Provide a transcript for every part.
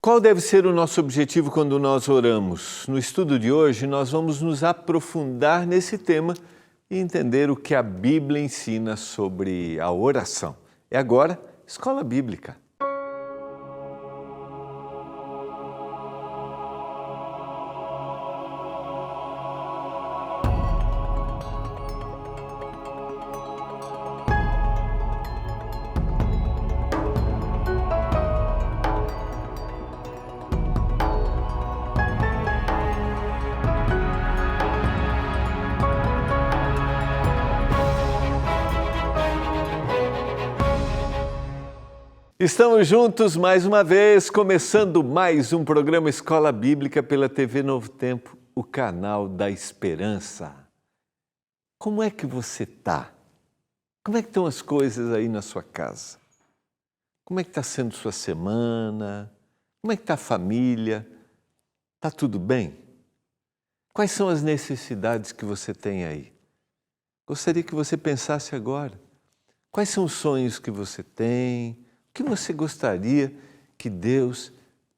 Qual deve ser o nosso objetivo quando nós oramos? No estudo de hoje, nós vamos nos aprofundar nesse tema e entender o que a Bíblia ensina sobre a oração. É agora, Escola Bíblica. Estamos juntos mais uma vez, começando mais um programa Escola Bíblica pela TV Novo Tempo, o canal da esperança. Como é que você está? Como é que estão as coisas aí na sua casa? Como é que está sendo sua semana? Como é que está a família? Está tudo bem? Quais são as necessidades que você tem aí? Gostaria que você pensasse agora. Quais são os sonhos que você tem? O que você gostaria que Deus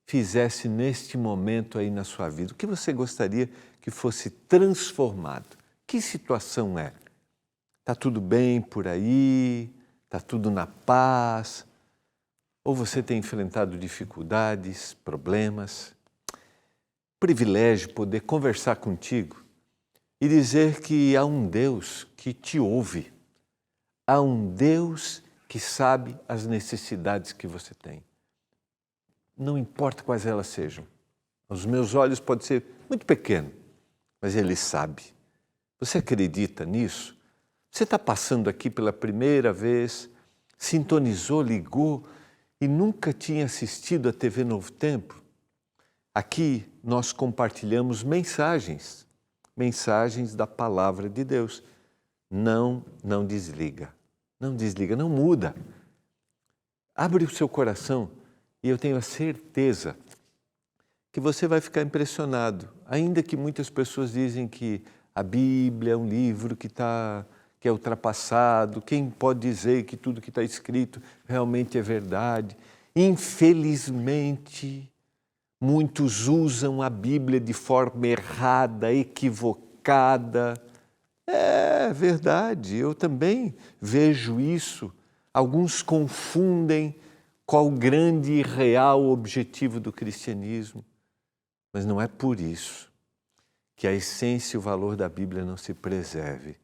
fizesse neste momento aí na sua vida? O que você gostaria que fosse transformado? Que situação é? Está tudo bem por aí? Está tudo na paz? Ou você tem enfrentado dificuldades, problemas? Privilégio poder conversar contigo e dizer que há um Deus que te ouve. Há um Deus que sabe as necessidades que você tem. Não importa quais elas sejam. Aos meus olhos pode ser muito pequeno, mas Ele sabe. Você acredita nisso? Você está passando aqui pela primeira vez, sintonizou, ligou e nunca tinha assistido a TV Novo Tempo? Aqui nós compartilhamos mensagens da Palavra de Deus. Não desliga. Não desliga, não muda. Abre o seu coração e eu tenho a certeza que você vai ficar impressionado. Ainda que muitas pessoas dizem que a Bíblia é um livro que é ultrapassado, quem pode dizer que tudo que está escrito realmente é verdade? Infelizmente, muitos usam a Bíblia de forma errada, equivocada. É verdade, eu também vejo isso. Alguns confundem qual o grande e real objetivo do cristianismo. Mas não é por isso que a essência e o valor da Bíblia não se preserve.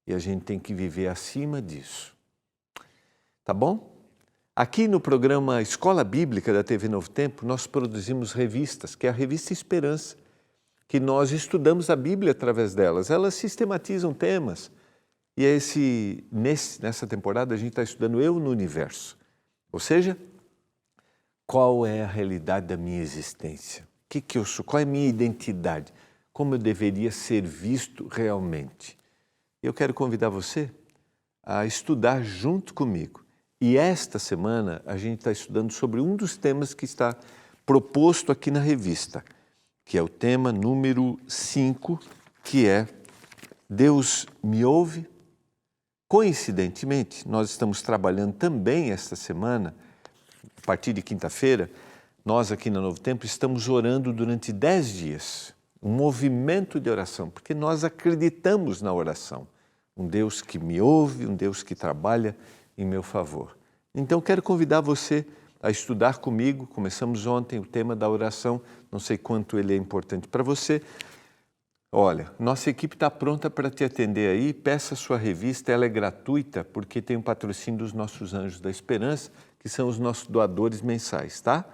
E a gente tem que viver acima disso. Tá bom? Aqui no programa Escola Bíblica da TV Novo Tempo, nós produzimos revistas, que é a Revista Esperança, que nós estudamos a Bíblia através delas. Elas sistematizam temas. E nessa temporada a gente está estudando eu no universo. Ou seja, qual é a realidade da minha existência? O que eu sou? Qual é a minha identidade? Como eu deveria ser visto realmente? Eu quero convidar você a estudar junto comigo. E esta semana a gente está estudando sobre um dos temas que está proposto aqui na revista, que é o tema número 5, que é Deus me ouve? Coincidentemente, nós estamos trabalhando também esta semana, a partir de quinta-feira, nós aqui na Novo Tempo estamos orando durante 10 dias, um movimento de oração, porque nós acreditamos na oração. Um Deus que me ouve, um Deus que trabalha em meu favor. Então, quero convidar você a estudar comigo. Começamos ontem o tema da oração, não sei quanto ele é importante para você. Olha, nossa equipe está pronta para te atender aí, peça a sua revista, ela é gratuita, porque tem um patrocínio dos nossos Anjos da Esperança, que são os nossos doadores mensais, tá?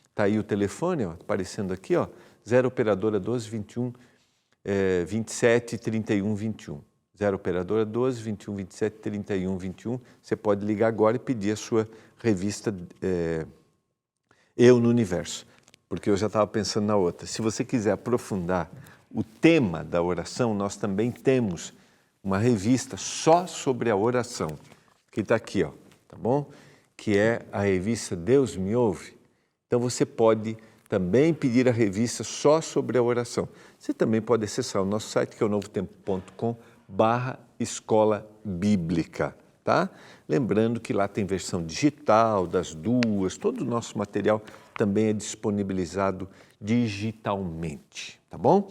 Está aí o telefone, ó, aparecendo aqui, ó, 0 operadora 12 21 27 31 21. 0 operadora 12 21 27 31 21. Você pode ligar agora e pedir a sua revista Eu no Universo, porque eu já estava pensando na outra. Se você quiser aprofundar o tema da oração, nós também temos uma revista só sobre a oração, que está aqui, ó, tá bom? Que é a revista Deus me ouve. Então você pode também pedir a revista só sobre a oração. Você também pode acessar o nosso site, que é o novotempo.com/escola bíblica, tá? Lembrando que lá tem versão digital das duas, todo o nosso material também é disponibilizado digitalmente, tá bom?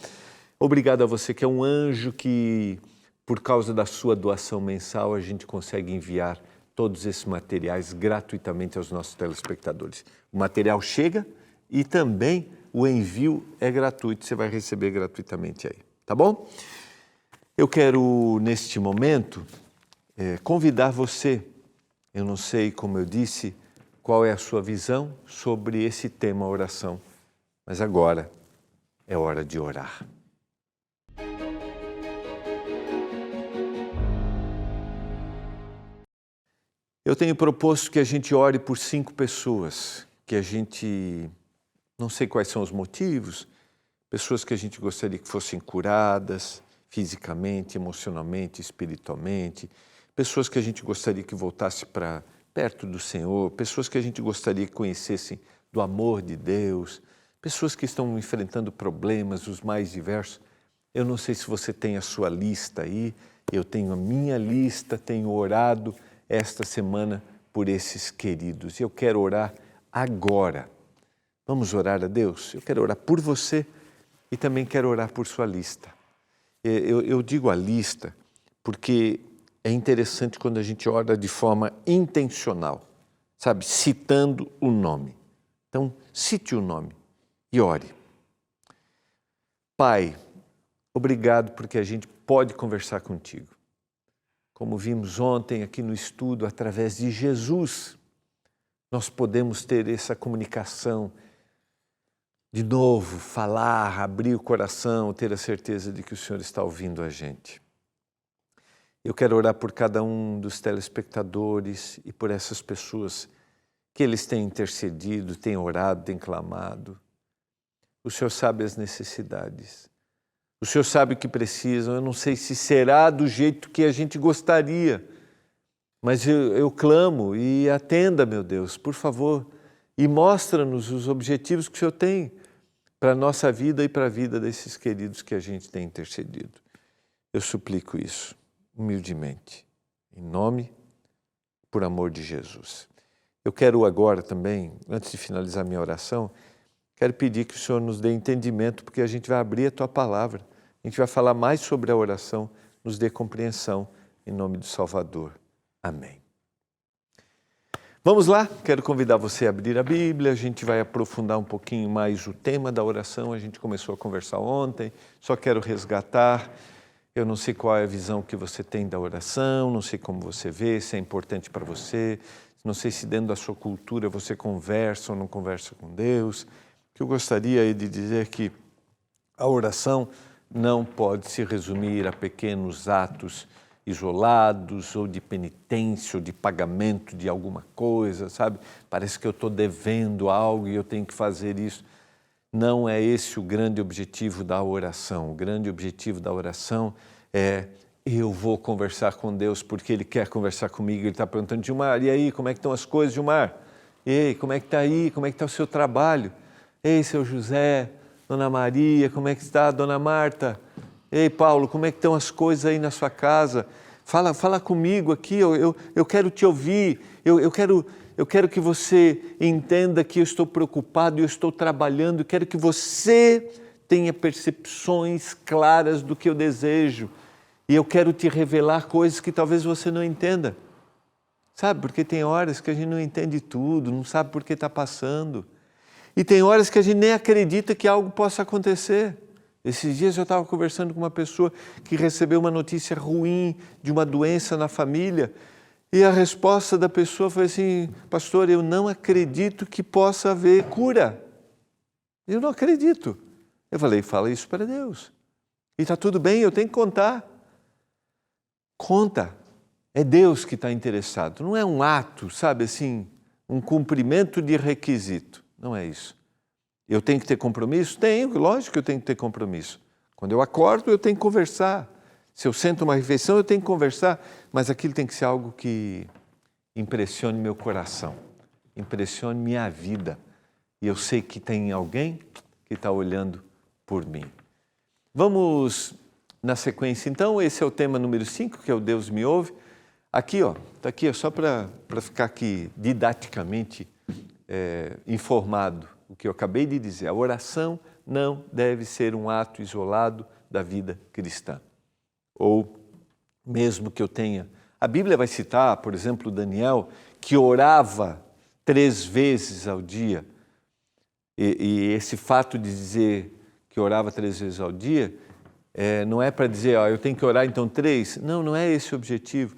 Obrigado a você que é um anjo que, por causa da sua doação mensal, a gente consegue enviar todos esses materiais gratuitamente aos nossos telespectadores. O material chega e também o envio é gratuito, você vai receber gratuitamente aí, tá bom? Eu quero, neste momento, convidar você, eu não sei, como eu disse, qual é a sua visão sobre esse tema oração, mas agora é hora de orar. Eu tenho proposto que a gente ore por 5 pessoas, que a gente, não sei quais são os motivos, pessoas que a gente gostaria que fossem curadas fisicamente, emocionalmente, espiritualmente, pessoas que a gente gostaria que voltasse para perto do Senhor, pessoas que a gente gostaria que conhecessem do amor de Deus, pessoas que estão enfrentando problemas, os mais diversos. Eu não sei se você tem a sua lista aí, eu tenho a minha lista, tenho orado esta semana por esses queridos. Eu quero orar agora. Vamos orar a Deus? Eu quero orar por você e também quero orar por sua lista. Eu digo a lista porque é interessante quando a gente ora de forma intencional, sabe? Citando o nome. Então, cite o nome e ore. Pai, obrigado porque a gente pode conversar contigo. Como vimos ontem aqui no estudo, através de Jesus, nós podemos ter essa comunicação, de novo, falar, abrir o coração, ter a certeza de que o Senhor está ouvindo a gente. Eu quero orar por cada um dos telespectadores e por essas pessoas que eles têm intercedido, têm orado, têm clamado. O Senhor sabe as necessidades. O Senhor sabe o que precisam. Eu não sei se será do jeito que a gente gostaria, mas eu clamo e atenda, meu Deus, por favor, e mostra-nos os objetivos que o Senhor tem para a nossa vida e para a vida desses queridos que a gente tem intercedido. Eu suplico isso, humildemente, em nome, por amor de Jesus. Eu quero agora também, antes de finalizar minha oração, quero pedir que o Senhor nos dê entendimento, porque a gente vai abrir a Tua palavra. A gente vai falar mais sobre a oração, nos dê compreensão, em nome do Salvador. Amém. Vamos lá, quero convidar você a abrir a Bíblia, a gente vai aprofundar um pouquinho mais o tema da oração, a gente começou a conversar ontem, só quero resgatar, eu não sei qual é a visão que você tem da oração, não sei como você vê, se é importante para você, não sei se dentro da sua cultura você conversa ou não conversa com Deus. O que eu gostaria de dizer é que a oração não pode se resumir a pequenos atos isolados ou de penitência ou de pagamento de alguma coisa, sabe? Parece que eu estou devendo algo e eu tenho que fazer isso. Não é esse o grande objetivo da oração. O grande objetivo da oração é eu vou conversar com Deus porque Ele quer conversar comigo. Ele está perguntando, Gilmar, e aí, como é que estão as coisas, Gilmar? Ei, como é que está aí? Como é que está o seu trabalho? Ei, seu José, Dona Maria, como é que está? Dona Marta? Ei, Paulo, como é que estão as coisas aí na sua casa? Fala comigo aqui, eu quero te ouvir, eu quero que você entenda que eu estou preocupado, eu estou trabalhando, eu quero que você tenha percepções claras do que eu desejo. E eu quero te revelar coisas que talvez você não entenda. Sabe, porque tem horas que a gente não entende tudo, não sabe por que está passando. E tem horas que a gente nem acredita que algo possa acontecer. Esses dias eu estava conversando com uma pessoa que recebeu uma notícia ruim de uma doença na família e a resposta da pessoa foi assim, pastor, eu não acredito que possa haver cura. Eu não acredito. Eu falei, fala isso para Deus. E está tudo bem, eu tenho que contar. Conta. É Deus que está interessado. Não é um ato, sabe assim, um cumprimento de requisito. Não é isso. Eu tenho que ter compromisso? Tenho, lógico que eu tenho que ter compromisso. Quando eu acordo, eu tenho que conversar. Se eu sento uma refeição, eu tenho que conversar. Mas aquilo tem que ser algo que impressione meu coração, impressione minha vida. E eu sei que tem alguém que está olhando por mim. Vamos na sequência, então. Esse é o tema número 5, que é o Deus me ouve. Aqui, ó, está aqui, só para ficar aqui didaticamente informado o que eu acabei de dizer. A oração não deve ser um ato isolado da vida cristã. Ou mesmo que eu tenha... A Bíblia vai citar, por exemplo, Daniel, que orava 3 vezes ao dia. E esse fato de dizer que orava 3 vezes ao dia, não é para dizer, eu tenho que orar então 3. Não, não é esse o objetivo.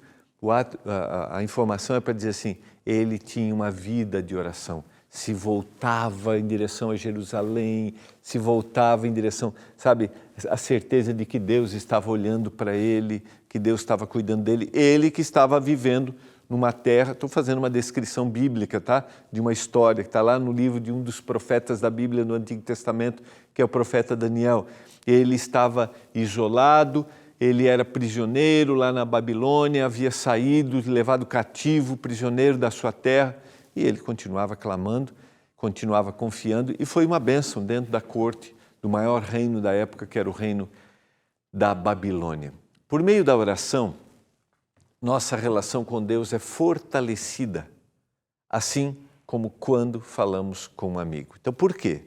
A informação é para dizer assim, ele tinha uma vida de oração. Se voltava em direção a Jerusalém, se voltava em direção, sabe, a certeza de que Deus estava olhando para ele, que Deus estava cuidando dele, ele que estava vivendo numa terra, estou fazendo uma descrição bíblica, tá? De uma história que está lá no livro de um dos profetas da Bíblia no Antigo Testamento, que é o profeta Daniel. Ele estava isolado, ele era prisioneiro lá na Babilônia, havia saído, levado cativo, prisioneiro da sua terra, e ele continuava clamando, continuava confiando, e foi uma bênção dentro da corte do maior reino da época, que era o reino da Babilônia. Por meio da oração, nossa relação com Deus é fortalecida, assim como quando falamos com um amigo. Então, por quê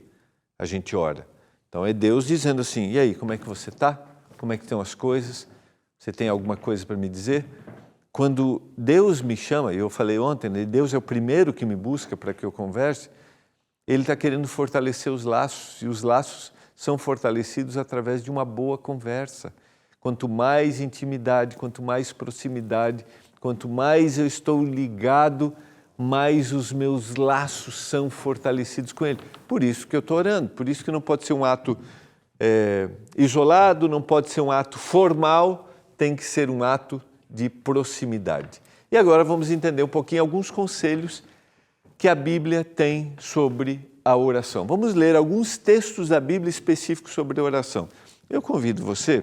a gente ora? Então, é Deus dizendo assim, e aí, como é que você está? Como é que estão as coisas? Você tem alguma coisa para me dizer? Quando Deus me chama, e eu falei ontem, né, Deus é o primeiro que me busca para que eu converse, Ele está querendo fortalecer os laços, e os laços são fortalecidos através de uma boa conversa. Quanto mais intimidade, quanto mais proximidade, quanto mais eu estou ligado, mais os meus laços são fortalecidos com Ele. Por isso que eu estou orando, por isso que não pode ser um ato isolado, não pode ser um ato formal, tem que ser um ato de proximidade. E agora vamos entender um pouquinho alguns conselhos que a Bíblia tem sobre a oração. Vamos ler alguns textos da Bíblia específicos sobre a oração. Eu convido você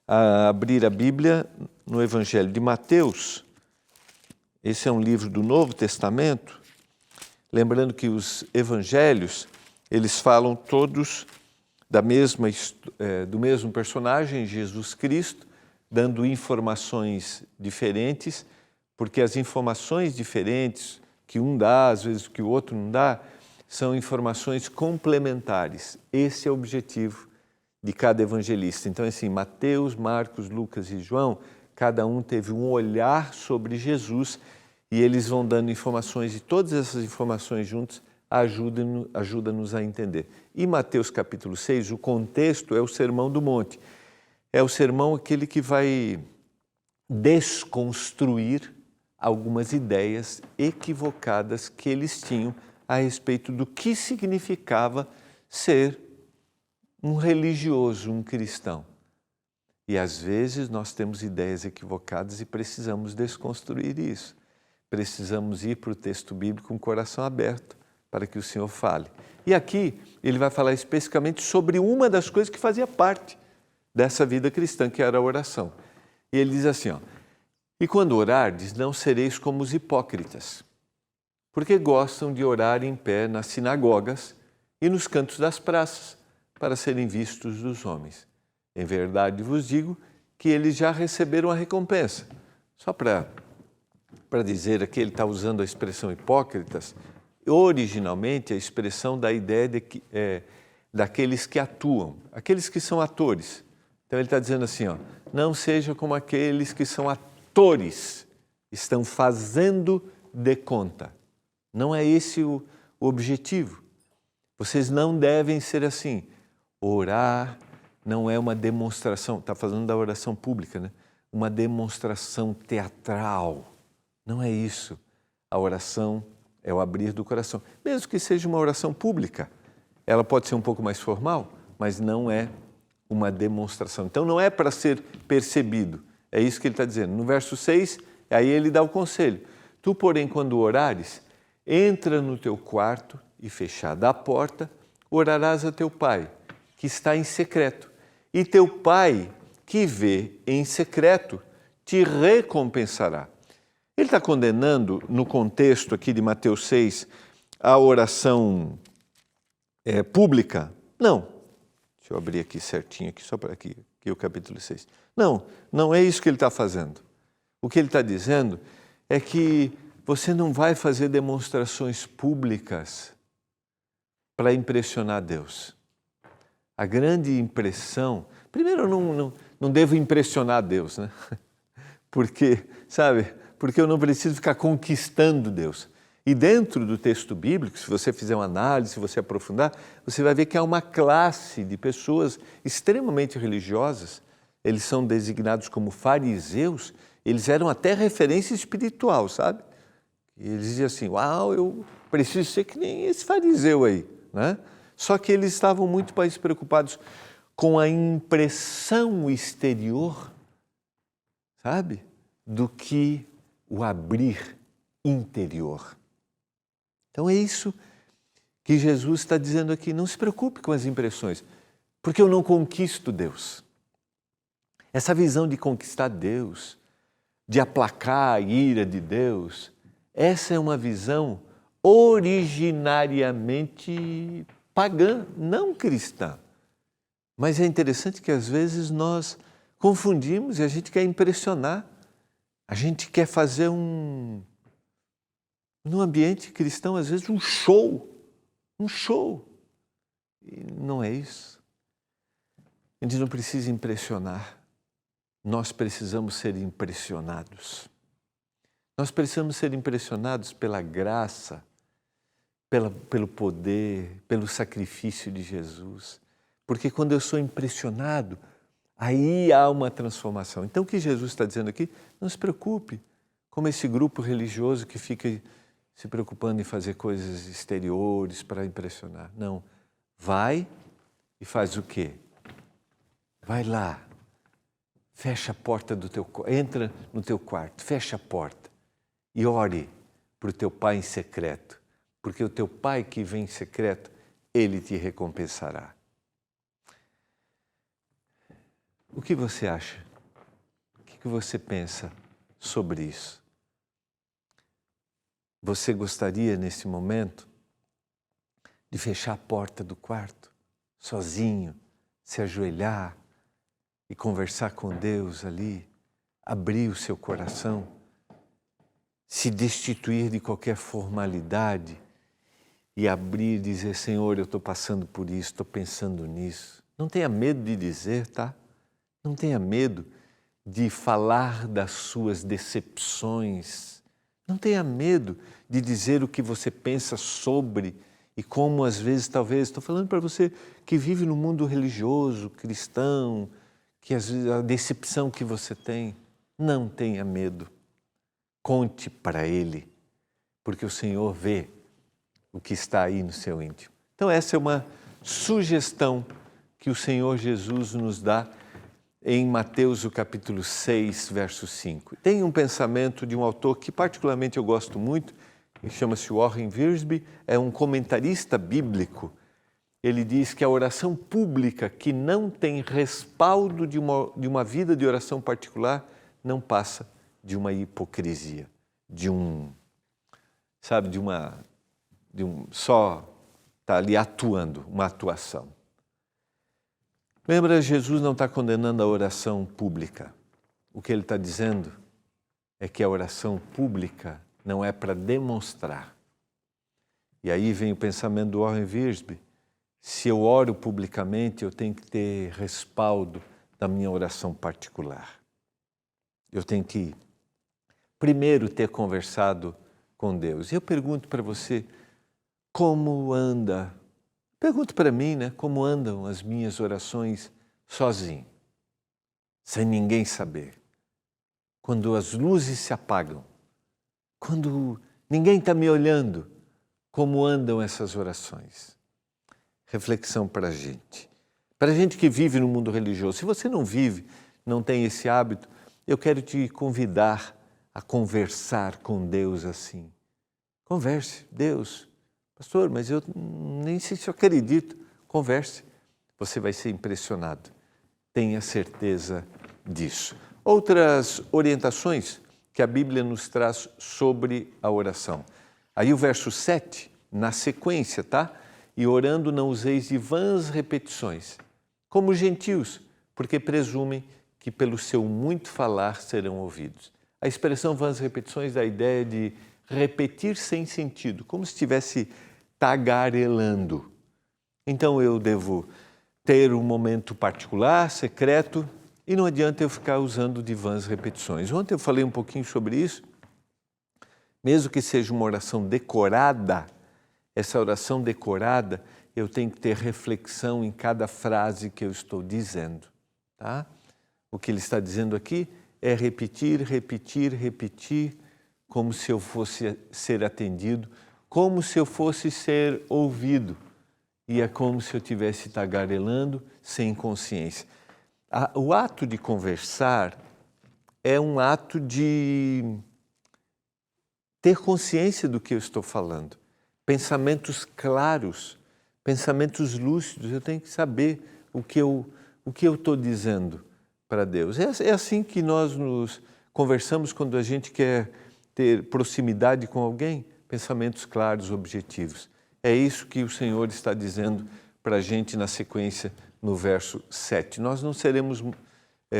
a abrir a Bíblia no Evangelho de Mateus. Esse é um livro do Novo Testamento. Lembrando que os evangelhos, eles falam todos do mesmo personagem, Jesus Cristo, dando informações diferentes, porque as informações diferentes que um dá, às vezes que o outro não dá, são informações complementares. Esse é o objetivo de cada evangelista. Então, assim, Mateus, Marcos, Lucas e João, cada um teve um olhar sobre Jesus e eles vão dando informações, e todas essas informações juntas ajudam-nos a entender. E Mateus capítulo 6, o contexto é o Sermão do Monte. É o sermão aquele que vai desconstruir algumas ideias equivocadas que eles tinham a respeito do que significava ser um religioso, um cristão. E às vezes nós temos ideias equivocadas e precisamos desconstruir isso. Precisamos ir para o texto bíblico com o coração aberto para que o Senhor fale. E aqui ele vai falar especificamente sobre uma das coisas que fazia parte dessa vida cristã, que era a oração. E ele diz assim, e quando orardes, não sereis como os hipócritas, porque gostam de orar em pé nas sinagogas e nos cantos das praças, para serem vistos dos homens. Em verdade vos digo que eles já receberam a recompensa. Só para dizer aqui, ele está usando a expressão hipócritas, originalmente a expressão da ideia daqueles que atuam, aqueles que são atores. Então ele está dizendo assim, não seja como aqueles que são atores, estão fazendo de conta. Não é esse o objetivo. Vocês não devem ser assim. Orar não é uma demonstração, está falando da oração pública, né? Uma demonstração teatral. Não é isso. A oração é o abrir do coração. Mesmo que seja uma oração pública, ela pode ser um pouco mais formal, mas não é uma demonstração. Então não é para ser percebido. É isso que ele está dizendo. No verso 6, aí ele dá o conselho. Tu, porém, quando orares, entra no teu quarto e, fechada a porta, orarás a teu pai, que está em secreto. E teu pai, que vê em secreto, te recompensará. Ele está condenando, no contexto aqui de Mateus 6, a oração pública? Não. Deixa eu abrir aqui certinho, aqui, só para aqui o capítulo 6. Não é isso que ele está fazendo. O que ele está dizendo é que você não vai fazer demonstrações públicas para impressionar Deus. A grande impressão... Primeiro, eu não devo impressionar Deus, né? Porque, sabe, porque eu não preciso ficar conquistando Deus. E dentro do texto bíblico, se você fizer uma análise, se você aprofundar, você vai ver que há uma classe de pessoas extremamente religiosas, eles são designados como fariseus, eles eram até referência espiritual, sabe? E eles diziam assim, uau, eu preciso ser que nem esse fariseu aí, né? Só que eles estavam muito mais preocupados com a impressão exterior, sabe? Do que o abrir interior. Então é isso que Jesus está dizendo aqui. Não se preocupe com as impressões, porque eu não conquisto Deus. Essa visão de conquistar Deus, de aplacar a ira de Deus, essa é uma visão originariamente pagã, não cristã. Mas é interessante que às vezes nós confundimos e a gente quer impressionar. A gente quer fazer no ambiente cristão, às vezes, um show. E não é isso. A gente não precisa impressionar. Nós precisamos ser impressionados. Nós precisamos ser impressionados pela graça, pelo poder, pelo sacrifício de Jesus. Porque quando eu sou impressionado, aí há uma transformação. Então o que Jesus está dizendo aqui, não se preocupe, como esse grupo religioso que fica se preocupando em fazer coisas exteriores para impressionar. Não, vai e faz o quê? Vai lá, fecha a porta do teu quarto, entra no teu quarto, fecha a porta e ore para o teu pai em secreto, porque o teu pai que vem em secreto, ele te recompensará. O que você acha? O que você pensa sobre isso? Você gostaria, nesse momento, de fechar a porta do quarto, sozinho, se ajoelhar e conversar com Deus ali, abrir o seu coração, se destituir de qualquer formalidade e abrir e dizer, Senhor, eu estou passando por isso, estou pensando nisso. Não tenha medo de dizer, tá? Não tenha medo de falar das suas decepções. Não tenha medo de dizer o que você pensa sobre e como às vezes, talvez, estou falando para você que vive no mundo religioso, cristão, que às vezes a decepção que você tem, não tenha medo. Conte para Ele, porque o Senhor vê o que está aí no seu íntimo. Então essa é uma sugestão que o Senhor Jesus nos dá em Mateus, o capítulo 6, verso 5. Tem um pensamento de um autor que particularmente eu gosto muito, que chama-se Warren Wiersbe, é um comentarista bíblico. Ele diz que a oração pública que não tem respaldo de uma vida de oração particular não passa de uma hipocrisia, só está ali atuando, uma atuação. Lembra, Jesus não está condenando a oração pública. O que ele está dizendo é que a oração pública não é para demonstrar. E aí vem o pensamento do Warren Wiersbe. Se eu oro publicamente, eu tenho que ter respaldo da minha oração particular. Eu tenho que, primeiro, ter conversado com Deus. E eu pergunto para você, como anda? Pergunto para mim, né? Como andam as minhas orações sozinho, sem ninguém saber? Quando as luzes se apagam, quando ninguém está me olhando, como andam essas orações? Reflexão para a gente. Para a gente que vive no mundo religioso. Se você não vive, não tem esse hábito, eu quero te convidar a conversar com Deus assim. Converse, Deus, pastor, mas eu nem sei se eu acredito. Converse, você vai ser impressionado. Tenha certeza disso. Outras orientações que a Bíblia nos traz sobre a oração. Aí o verso 7, na sequência, tá? E orando não useis de vãs repetições, como os gentios, porque presumem que pelo seu muito falar serão ouvidos. A expressão vãs repetições dá a ideia de repetir sem sentido, como se estivesse tagarelando. Então eu devo ter um momento particular, secreto, e não adianta eu ficar usando de vãs repetições. Ontem eu falei um pouquinho sobre isso. Mesmo que seja uma oração decorada, essa oração decorada, eu tenho que ter reflexão em cada frase que eu estou dizendo. Tá? O que ele está dizendo aqui é repetir, repetir, repetir, como se eu fosse ser atendido, como se eu fosse ser ouvido. E é como se eu estivesse tagarelando sem consciência. O ato de conversar é um ato de ter consciência do que eu estou falando. Pensamentos claros, pensamentos lúcidos. Eu tenho que saber o que eu estou dizendo para Deus. É assim que nós nos conversamos quando a gente quer ter proximidade com alguém. Pensamentos claros, objetivos. É isso que o Senhor está dizendo para a gente na sequência, no verso 7. Nós não seremos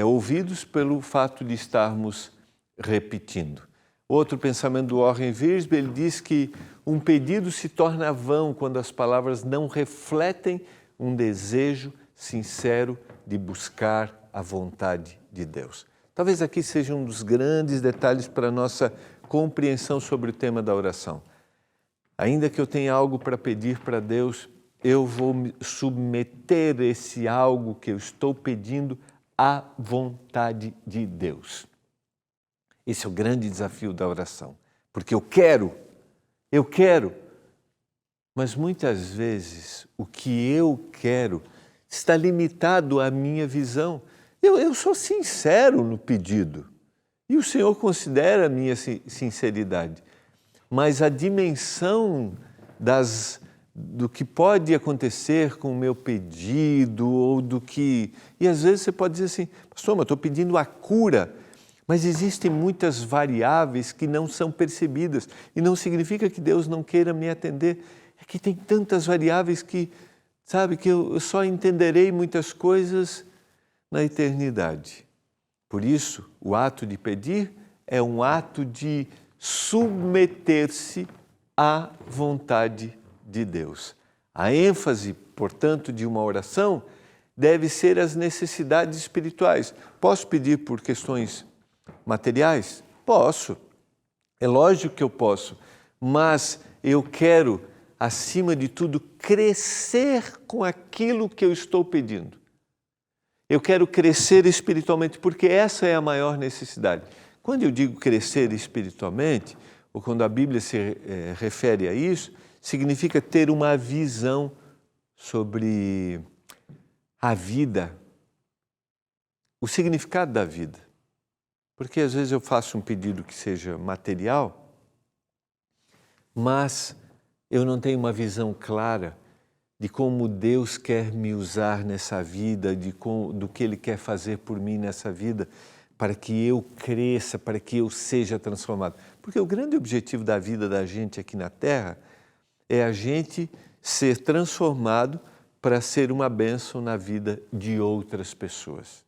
ouvidos pelo fato de estarmos repetindo. Outro pensamento do Warren Wiersbe, ele diz que um pedido se torna vão quando as palavras não refletem um desejo sincero de buscar a vontade de Deus. Talvez aqui seja um dos grandes detalhes para a nossa compreensão sobre o tema da oração. Ainda que eu tenha algo para pedir para Deus, eu vou submeter esse algo que eu estou pedindo à vontade de Deus. Esse é o grande desafio da oração, porque eu quero, mas muitas vezes o que eu quero está limitado à minha visão. Eu sou sincero no pedido e o Senhor considera a minha sinceridade, mas a dimensão do que pode acontecer com o meu pedido ou do que... E às vezes você pode dizer assim, pastor, mas eu estou pedindo a cura, mas existem muitas variáveis que não são percebidas e não significa que Deus não queira me atender. É que tem tantas variáveis que, sabe, que eu só entenderei muitas coisas na eternidade. Por isso, o ato de pedir é um ato de submeter-se à vontade de Deus. A ênfase, portanto, de uma oração deve ser as necessidades espirituais. Posso pedir por questões materiais? Posso. É lógico que eu posso. Mas eu quero, acima de tudo, crescer com aquilo que eu estou pedindo. Eu quero crescer espiritualmente, porque essa é a maior necessidade. Quando eu digo crescer espiritualmente, ou quando a Bíblia se refere a isso, significa ter uma visão sobre a vida, o significado da vida. Porque às vezes eu faço um pedido que seja material, mas eu não tenho uma visão clara de como Deus quer me usar nessa vida, do que Ele quer fazer por mim nessa vida, para que eu cresça, para que eu seja transformado. Porque o grande objetivo da vida da gente aqui na Terra é a gente ser transformado para ser uma bênção na vida de outras pessoas.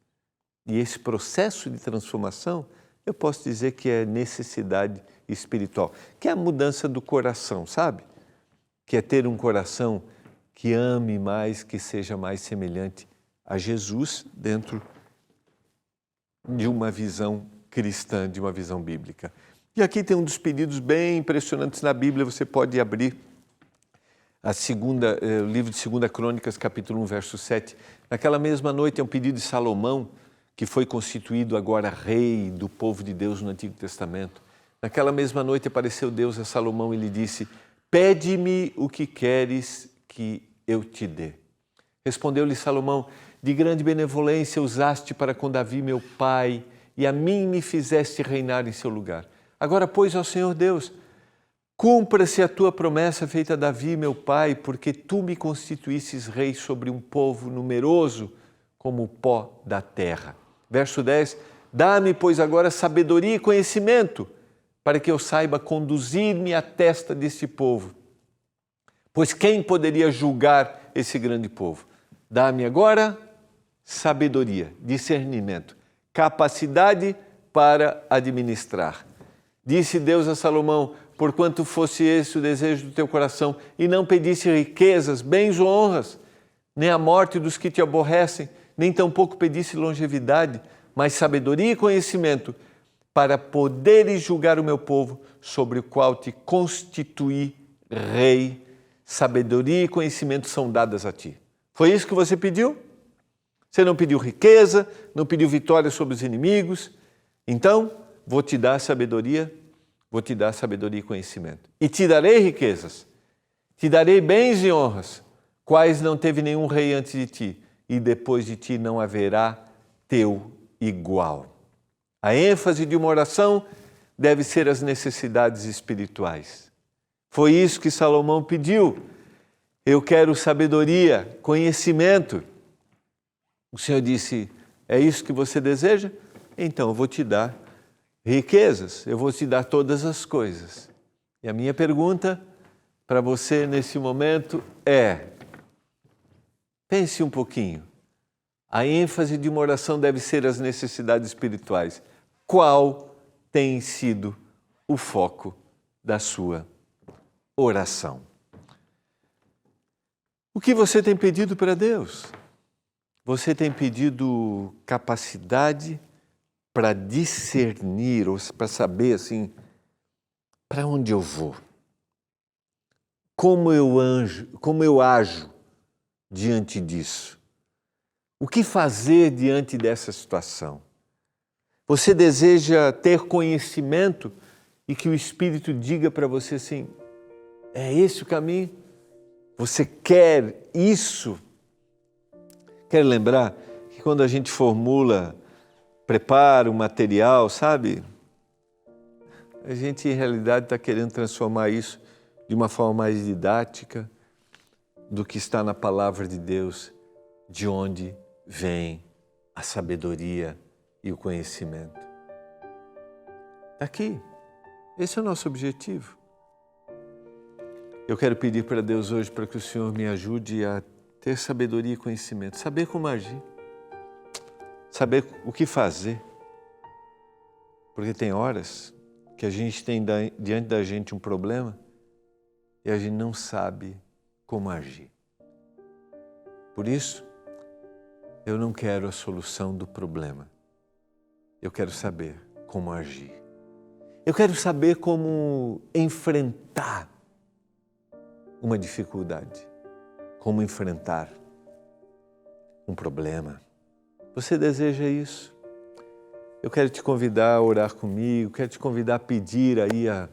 E esse processo de transformação, eu posso dizer que é necessidade espiritual, que é a mudança do coração, sabe? Que é ter um coração que ame mais, que seja mais semelhante a Jesus dentro de uma visão cristã, de uma visão bíblica. E aqui tem um dos pedidos bem impressionantes na Bíblia, você pode abrir o livro de 2 Crônicas, capítulo 1, verso 7. Naquela mesma noite é um pedido de Salomão, que foi constituído agora rei do povo de Deus no Antigo Testamento. Naquela mesma noite apareceu Deus a Salomão e lhe disse, pede-me o que queres que eu te dê. Respondeu-lhe Salomão, de grande benevolência usaste para com Davi meu pai, e a mim me fizeste reinar em seu lugar. Agora, pois, ó Senhor Deus, cumpra-se a tua promessa feita a Davi meu pai, porque tu me constituísses rei sobre um povo numeroso como o pó da terra. Verso 10, dá-me, pois, agora sabedoria e conhecimento, para que eu saiba conduzir-me à testa deste povo. Pois quem poderia julgar esse grande povo? Dá-me agora sabedoria, discernimento, capacidade para administrar. Disse Deus a Salomão, porquanto fosse esse o desejo do teu coração, e não pedisse riquezas, bens ou honras, nem a morte dos que te aborrecem, nem tampouco pedisse longevidade, mas sabedoria e conhecimento, para poderes julgar o meu povo, sobre o qual te constituí rei. Sabedoria e conhecimento são dadas a ti. Foi isso que você pediu? Você não pediu riqueza, não pediu vitória sobre os inimigos. Então, vou te dar sabedoria e conhecimento. E te darei riquezas, te darei bens e honras, quais não teve nenhum rei antes de ti, e depois de ti não haverá teu igual. A ênfase de uma oração deve ser as necessidades espirituais. Foi isso que Salomão pediu. Eu quero sabedoria, conhecimento. O Senhor disse, é isso que você deseja? Então eu vou te dar riquezas, eu vou te dar todas as coisas. E a minha pergunta para você nesse momento é, pense um pouquinho. A ênfase de uma oração deve ser as necessidades espirituais. Qual tem sido o foco da sua oração? O que você tem pedido para Deus? Você tem pedido capacidade para discernir, ou para saber assim, para onde eu vou? Como eu ajo diante disso? O que fazer diante dessa situação? Você deseja ter conhecimento e que o Espírito diga para você assim, é esse o caminho? Você quer isso? Quero lembrar que quando a gente prepara o material, sabe? A gente, em realidade, está querendo transformar isso de uma forma mais didática do que está na palavra de Deus, de onde vem a sabedoria e o conhecimento. Está aqui. Esse é o nosso objetivo. Eu quero pedir para Deus hoje para que o Senhor me ajude a ter sabedoria e conhecimento, saber como agir, saber o que fazer. Porque tem horas que a gente tem diante da gente um problema e a gente não sabe como agir. Por isso, eu não quero a solução do problema. Eu quero saber como agir. Eu quero saber como enfrentar uma dificuldade, como enfrentar um problema. Você deseja isso? Eu quero te convidar a orar comigo, quero te convidar a pedir aí a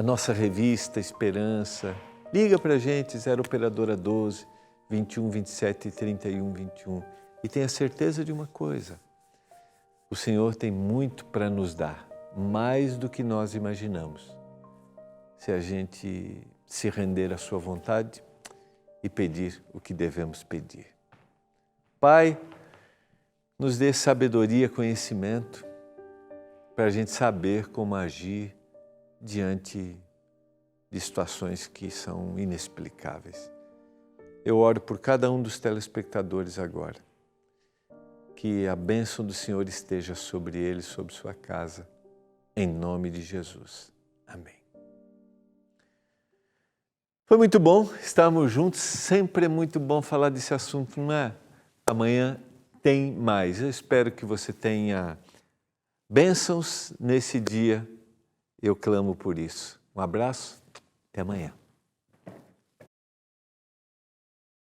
nossa revista Esperança. Liga para a gente, 0 Operadora 12 21 27 31 21. E tenha certeza de uma coisa, o Senhor tem muito para nos dar, mais do que nós imaginamos, se a gente se render à sua vontade e pedir o que devemos pedir. Pai, nos dê sabedoria, conhecimento, para a gente saber como agir diante de situações que são inexplicáveis. Eu oro por cada um dos telespectadores agora, que a bênção do Senhor esteja sobre eles, sobre sua casa, em nome de Jesus. Amém. Foi muito bom estarmos juntos, sempre é muito bom falar desse assunto, não é? Amanhã tem mais. Eu espero que você tenha bênçãos nesse dia, eu clamo por isso. Um abraço, até amanhã.